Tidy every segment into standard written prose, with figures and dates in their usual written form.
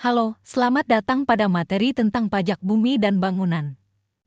Halo, selamat datang pada materi tentang pajak bumi dan bangunan.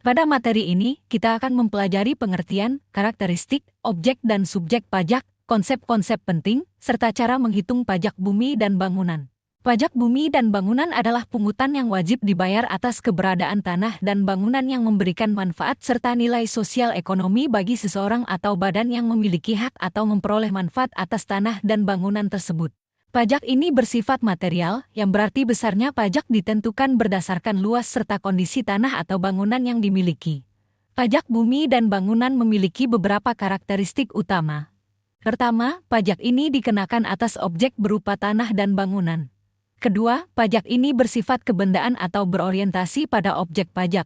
Pada materi ini, kita akan mempelajari pengertian, karakteristik, objek dan subjek pajak, konsep-konsep penting, serta cara menghitung pajak bumi dan bangunan. Pajak bumi dan bangunan adalah pungutan yang wajib dibayar atas keberadaan tanah dan bangunan yang memberikan manfaat serta nilai sosial ekonomi bagi seseorang atau badan yang memiliki hak atau memperoleh manfaat atas tanah dan bangunan tersebut. Pajak ini bersifat material, yang berarti besarnya pajak ditentukan berdasarkan luas serta kondisi tanah atau bangunan yang dimiliki. Pajak bumi dan bangunan memiliki beberapa karakteristik utama. Pertama, pajak ini dikenakan atas objek berupa tanah dan bangunan. Kedua, pajak ini bersifat kebendaan atau berorientasi pada objek pajak.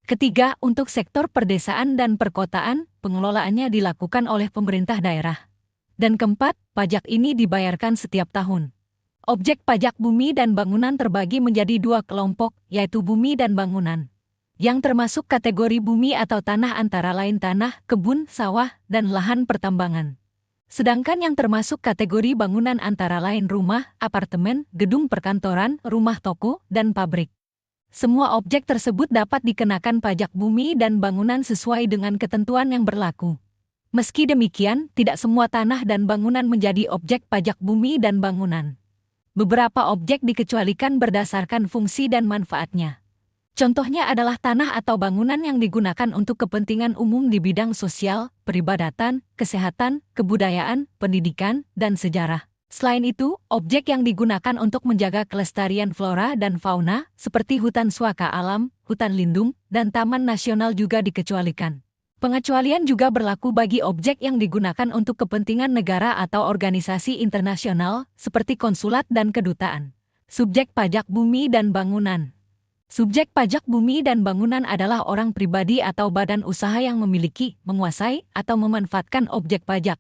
Ketiga, untuk sektor perdesaan dan perkotaan, pengelolaannya dilakukan oleh pemerintah daerah. Dan keempat, pajak ini dibayarkan setiap tahun. Objek pajak bumi dan bangunan terbagi menjadi dua kelompok, yaitu bumi dan bangunan. Yang termasuk kategori bumi atau tanah antara lain tanah, kebun, sawah, dan lahan pertambangan. Sedangkan yang termasuk kategori bangunan antara lain rumah, apartemen, gedung perkantoran, rumah toko, dan pabrik. Semua objek tersebut dapat dikenakan pajak bumi dan bangunan sesuai dengan ketentuan yang berlaku. Meski demikian, tidak semua tanah dan bangunan menjadi objek pajak bumi dan bangunan. Beberapa objek dikecualikan berdasarkan fungsi dan manfaatnya. Contohnya adalah tanah atau bangunan yang digunakan untuk kepentingan umum di bidang sosial, peribadatan, kesehatan, kebudayaan, pendidikan, dan sejarah. Selain itu, objek yang digunakan untuk menjaga kelestarian flora dan fauna, seperti hutan suaka alam, hutan lindung, dan taman nasional juga dikecualikan. Pengecualian juga berlaku bagi objek yang digunakan untuk kepentingan negara atau organisasi internasional, seperti konsulat dan kedutaan. Subjek pajak bumi dan bangunan. Subjek pajak bumi dan bangunan adalah orang pribadi atau badan usaha yang memiliki, menguasai, atau memanfaatkan objek pajak.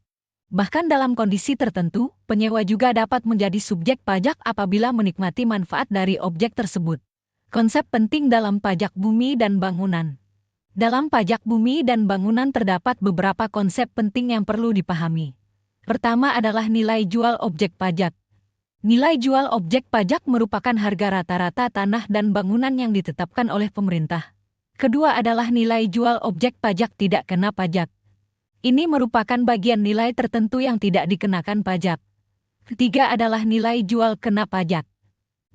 Bahkan dalam kondisi tertentu, penyewa juga dapat menjadi subjek pajak apabila menikmati manfaat dari objek tersebut. Konsep penting dalam pajak bumi dan bangunan. Dalam pajak bumi dan bangunan terdapat beberapa konsep penting yang perlu dipahami. Pertama adalah nilai jual objek pajak. Nilai jual objek pajak merupakan harga rata-rata tanah dan bangunan yang ditetapkan oleh pemerintah. Kedua adalah nilai jual objek pajak tidak kena pajak. Ini merupakan bagian nilai tertentu yang tidak dikenakan pajak. Ketiga adalah nilai jual kena pajak.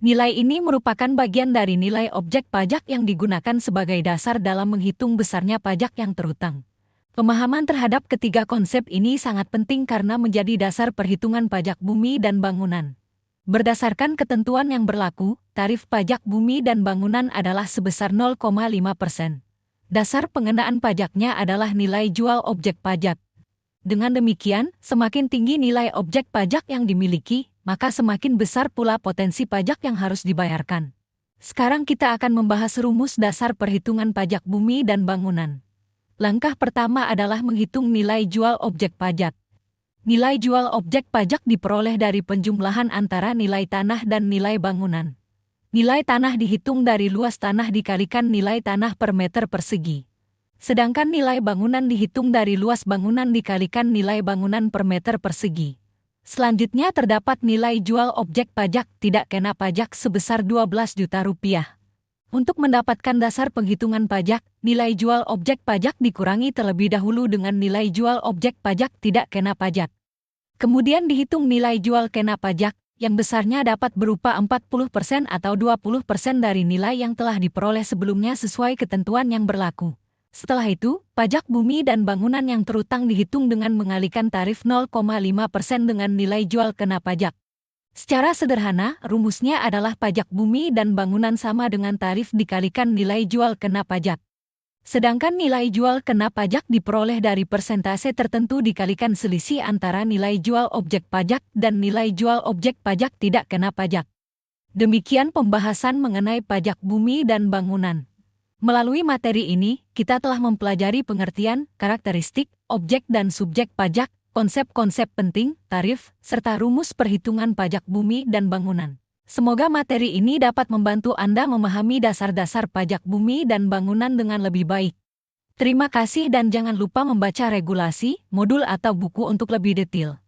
Nilai ini merupakan bagian dari nilai objek pajak yang digunakan sebagai dasar dalam menghitung besarnya pajak yang terutang. Pemahaman terhadap ketiga konsep ini sangat penting karena menjadi dasar perhitungan pajak bumi dan bangunan. Berdasarkan ketentuan yang berlaku, tarif pajak bumi dan bangunan adalah sebesar 0,5%. Dasar pengenaan pajaknya adalah nilai jual objek pajak. Dengan demikian, semakin tinggi nilai objek pajak yang dimiliki, maka semakin besar pula potensi pajak yang harus dibayarkan. Sekarang kita akan membahas rumus dasar perhitungan pajak bumi dan bangunan. Langkah pertama adalah menghitung nilai jual objek pajak. Nilai jual objek pajak diperoleh dari penjumlahan antara nilai tanah dan nilai bangunan. Nilai tanah dihitung dari luas tanah dikalikan nilai tanah per meter persegi. Sedangkan nilai bangunan dihitung dari luas bangunan dikalikan nilai bangunan per meter persegi. Selanjutnya terdapat nilai jual objek pajak tidak kena pajak sebesar 12 juta rupiah. Untuk mendapatkan dasar penghitungan pajak, nilai jual objek pajak dikurangi terlebih dahulu dengan nilai jual objek pajak tidak kena pajak. Kemudian dihitung nilai jual kena pajak, yang besarnya dapat berupa 40% atau 20% dari nilai yang telah diperoleh sebelumnya sesuai ketentuan yang berlaku. Setelah itu, pajak bumi dan bangunan yang terutang dihitung dengan mengalihkan tarif 0,5% dengan nilai jual kena pajak. Secara sederhana, rumusnya adalah pajak bumi dan bangunan sama dengan tarif dikalikan nilai jual kena pajak. Sedangkan nilai jual kena pajak diperoleh dari persentase tertentu dikalikan selisih antara nilai jual objek pajak dan nilai jual objek pajak tidak kena pajak. Demikian pembahasan mengenai pajak bumi dan bangunan. Melalui materi ini, kita telah mempelajari pengertian, karakteristik, objek dan subjek pajak, konsep-konsep penting, tarif, serta rumus perhitungan pajak bumi dan bangunan. Semoga materi ini dapat membantu Anda memahami dasar-dasar pajak bumi dan bangunan dengan lebih baik. Terima kasih dan jangan lupa membaca regulasi, modul atau buku untuk lebih detail.